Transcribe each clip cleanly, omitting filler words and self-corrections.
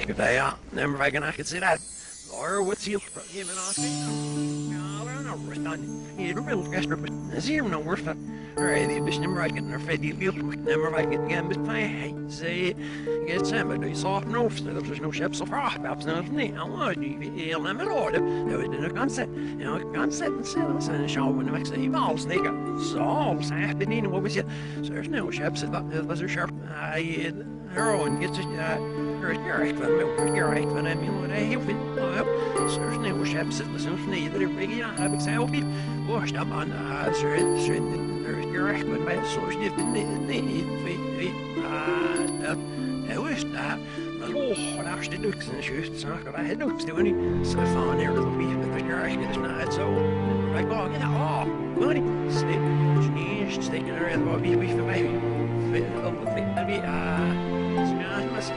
Lekker dat ja, neem maar ik het zit uit. Or what's heel even hier wil gestern zeer nou worst dat die best nummer ik naar vet die veel nummer ik het gaan met mij zei get samen die soft nose dat is no chips of racht perhaps not nee I die heel naar mijn orde dat is een concept en zelfs en schouwen en ik zei wel sneken zo zeg ben niet wat was je zo is no chips dat was er sharp heroin gets echt van hem wat hij heel veel certainly was heb zit met zo'n iedere week ja heb ik zei ook niet stap aan gerecht met mijn soort niet dat is dat maar daar is de luxe en juist zaken wij het ook stil niet zo van hier dat we met de gerecht is nou zo ik wou ja money steken er in wat wie voor mij op het wie was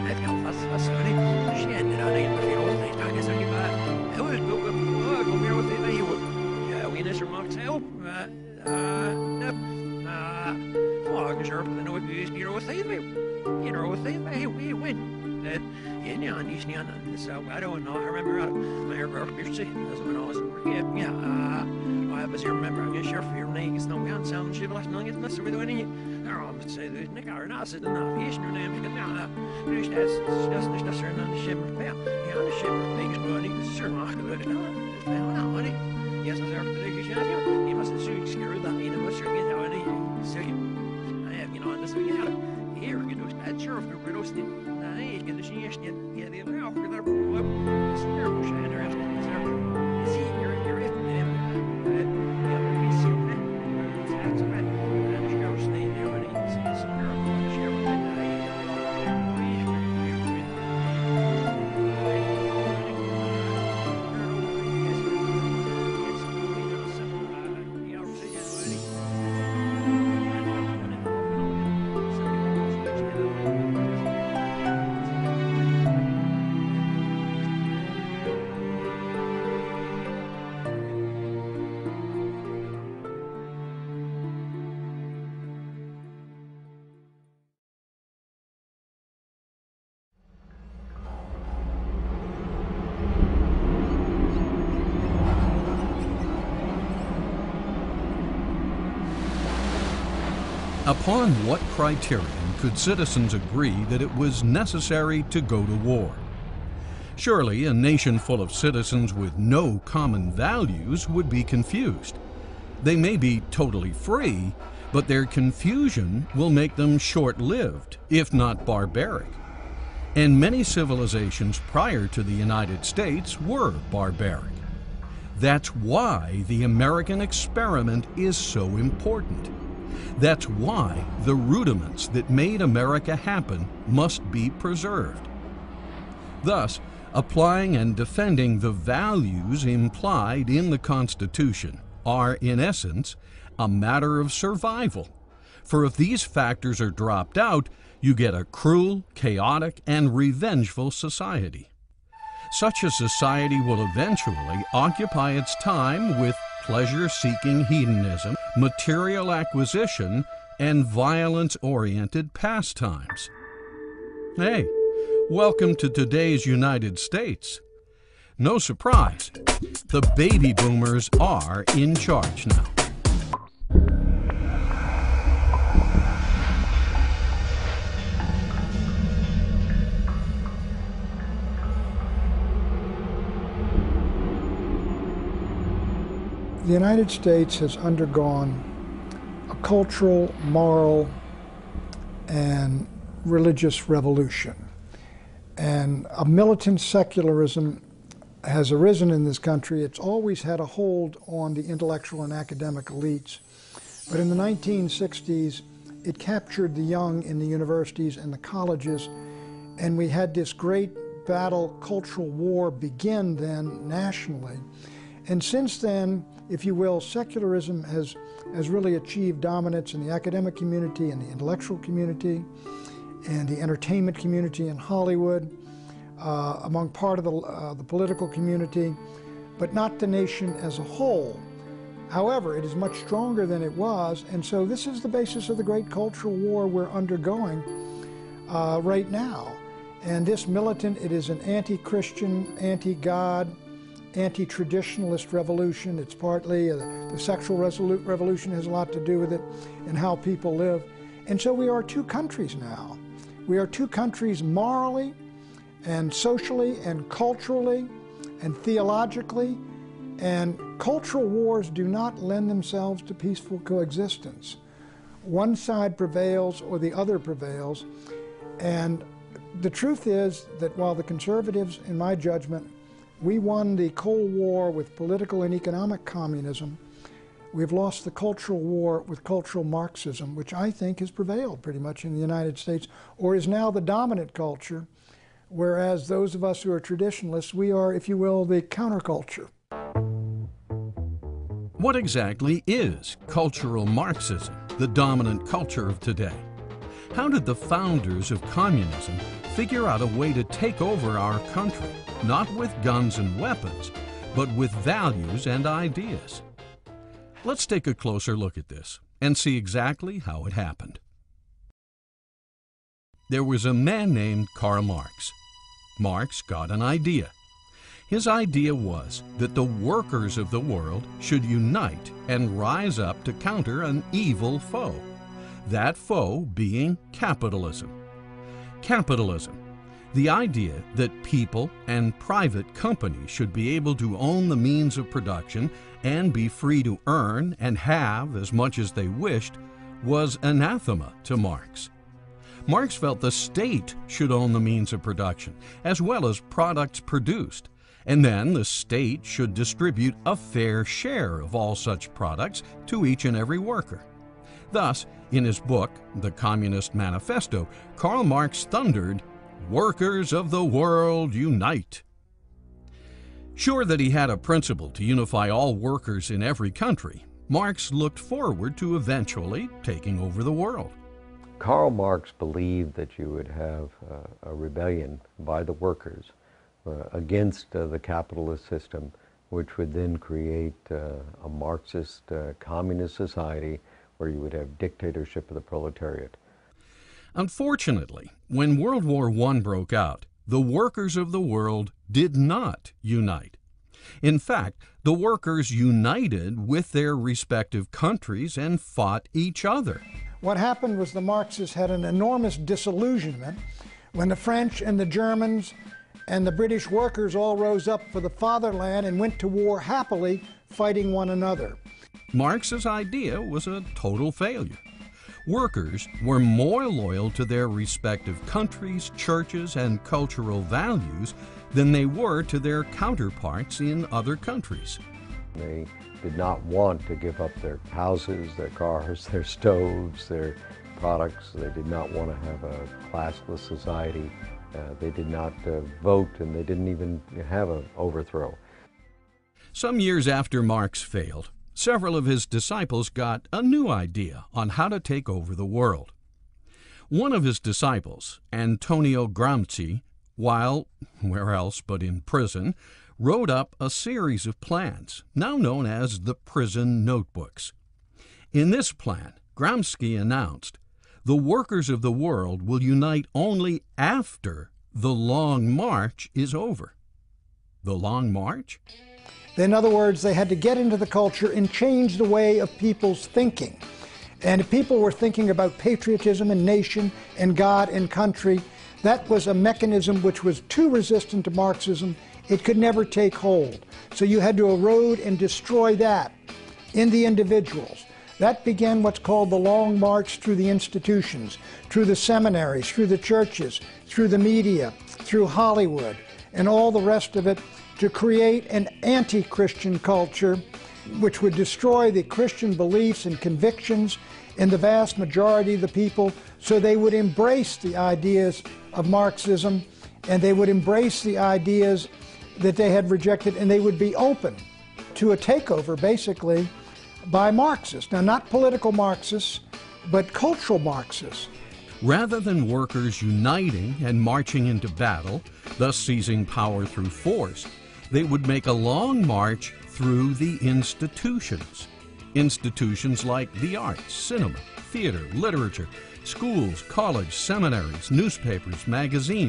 het kan vast sorry shit dat alleen maar veel nee dat is ook maar heel kom weer wat in hier ja we is er maakt help ik is er van de nooit is hier wat say we win that yeah niet so I don't know I remember my birthday that's when I was yeah I was remember I'm sure for your name is no gun sound shit last night it's with any I say there's Nick or not sitting on the Eastern name because now there's that's not certain on the ship yeah the ship things but it's certain not good now honey yes I there the you shot here he must have scared that you know what's your get out any second I have you know this yeah here you know that sure if we're roasting I get the shit yeah the now for that it's terrible shit there see you're Upon what criterion could citizens agree that it was necessary to go to war? Surely a nation full of citizens with no common values would be confused. They may be totally free, but their confusion will make them short-lived, if not barbaric. And many civilizations prior to the United States were barbaric. That's why the American experiment is so important. That's why the rudiments that made America happen must be preserved. Thus, applying and defending the values implied in the Constitution are, in essence, a matter of survival. For if these factors are dropped out, you get a cruel, chaotic, and revengeful society. Such a society will eventually occupy its time with pleasure-seeking hedonism, material acquisition, and violence-oriented pastimes. Hey, welcome to today's United States. No surprise, the baby boomers are in charge now. The United States has undergone a cultural, moral, and religious revolution. And a militant secularism has arisen in this country. It's always had a hold on the intellectual and academic elites. But in the 1960s, it captured the young in the universities and the colleges, and we had this great battle, cultural war begin then nationally. And since then, if you will, secularism has really achieved dominance in the academic community and the intellectual community and the entertainment community in Hollywood, among part of the political community, but not the nation as a whole. However, it is much stronger than it was, and so this is the basis of the great cultural war we're undergoing right now. And this militant, it is an anti-Christian, anti-God, anti-traditionalist revolution. It's partly the sexual revolution has a lot to do with it and how people live. And so we are two countries now. We are two countries morally and socially and culturally and theologically. And cultural wars do not lend themselves to peaceful coexistence. One side prevails or the other prevails. And the truth is that while the conservatives, in my judgment, we won the Cold War with political and economic communism, we've lost the cultural war with cultural Marxism, which I think has prevailed pretty much in the United States, or is now the dominant culture, whereas those of us who are traditionalists, we are, if you will, the counterculture. What exactly is cultural Marxism, the dominant culture of today? How did the founders of communism figure out a way to take over our country, not with guns and weapons, but with values and ideas? Let's take a closer look at this and see exactly how it happened. There was a man named Karl Marx. Marx got an idea. His idea was that the workers of the world should unite and rise up to counter an evil foe. That foe being capitalism. Capitalism, the idea that people and private companies should be able to own the means of production and be free to earn and have as much as they wished, was anathema to Marx. Marx felt the state should own the means of production, as well as products produced, and then the state should distribute a fair share of all such products to each and every worker. Thus, in his book, The Communist Manifesto, Karl Marx thundered, "Workers of the world, unite!" Sure that he had a principle to unify all workers in every country, Marx looked forward to eventually taking over the world. Karl Marx believed that you would have a rebellion by the workers against the capitalist system, which would then create a Marxist communist society where you would have dictatorship of the proletariat. Unfortunately, when World War I broke out, the workers of the world did not unite. In fact, the workers united with their respective countries and fought each other. What happened was the Marxists had an enormous disillusionment when the French and the Germans and the British workers all rose up for the fatherland and went to war happily, fighting one another. Marx's idea was a total failure. Workers were more loyal to their respective countries, churches, and cultural values than they were to their counterparts in other countries. They did not want to give up their houses, their cars, their stoves, their products. They did not want to have a classless society. They did not vote, and they didn't even have an overthrow. Some years after Marx failed, several of his disciples got a new idea on how to take over the world. One of his disciples, Antonio Gramsci, while where else but in prison, wrote up a series of plans, now known as the Prison Notebooks. In this plan, Gramsci announced, "The workers of the world will unite only after the Long March is over." The Long March? In other words, they had to get into the culture and change the way of people's thinking. And if people were thinking about patriotism and nation and God and country, that was a mechanism which was too resistant to Marxism. It could never take hold. So you had to erode and destroy that in the individuals. That began what's called the Long March through the institutions, through the seminaries, through the churches, through the media, through Hollywood, and all the rest of it, to create an anti-Christian culture which would destroy the Christian beliefs and convictions in the vast majority of the people, so they would embrace the ideas of Marxism, and they would embrace the ideas that they had rejected, and they would be open to a takeover, basically, by Marxists. Now, not political Marxists, but cultural Marxists. Rather than workers uniting and marching into battle, thus seizing power through force, they would make a long march through the institutions. Institutions like the arts, cinema, theater, literature, schools, college, seminaries, newspapers, magazines,